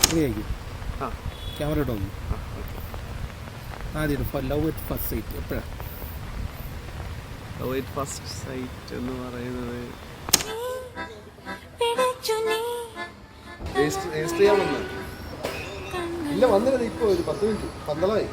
Free ആയിരിക്കും. ആ camera ഇട്ട് വന്നു ആദ്യം ലവ് അറ്റ് ഫസ്റ്റ് സൈറ്റ് എപ്പോഴാണ്? ലവ് അറ്റ് ഫസ്റ്റ് സൈറ്റ് എന്ന് പറയുന്നത് രജിസ്റ്റർ ചെയ്യാൻ വന്നത് ഇല്ല, വന്നിരുന്നത് ഇപ്പോൾ ഒരു 10 മിനിറ്റ് 12ആയി.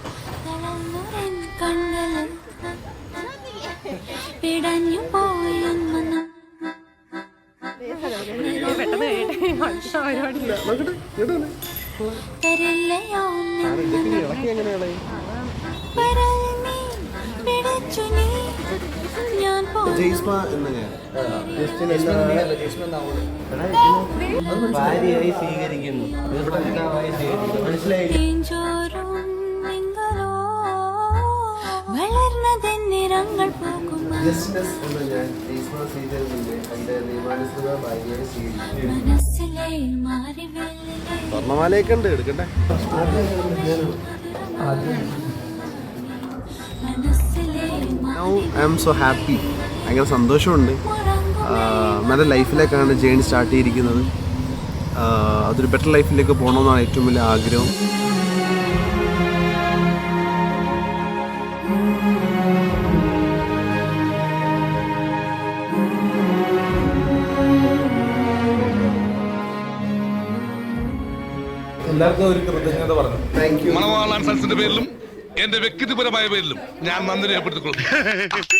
ഭാര്യയായി സ്വീകരിക്കുന്നു, മനസ്സിലായി? വളർന്നതെന്നിരങ്ങൾ പോകും സ്വർണ്ണമാലയൊക്കെ ഉണ്ട്, എടുക്കട്ടെ. Now I am so happy. ഭയങ്കര സന്തോഷമുണ്ട്. നല്ല ലൈഫിലേക്കാണ് ജേണി സ്റ്റാർട്ട് ചെയ്തിരിക്കുന്നത്. അതൊരു ബെറ്റർ ലൈഫിലേക്ക് പോകണമെന്നാണ് ഏറ്റവും വലിയ ആഗ്രഹം. എല്ലാവർക്കും ഒരു കൃതജ്ഞത പറഞ്ഞു. മണവാളാൻ സൽസിന്റെ പേരിലും എന്റെ വ്യക്തിപരമായ പേരിലും ഞാൻ നന്ദി രേഖപ്പെടുത്തിക്കൊള്ളുന്നു.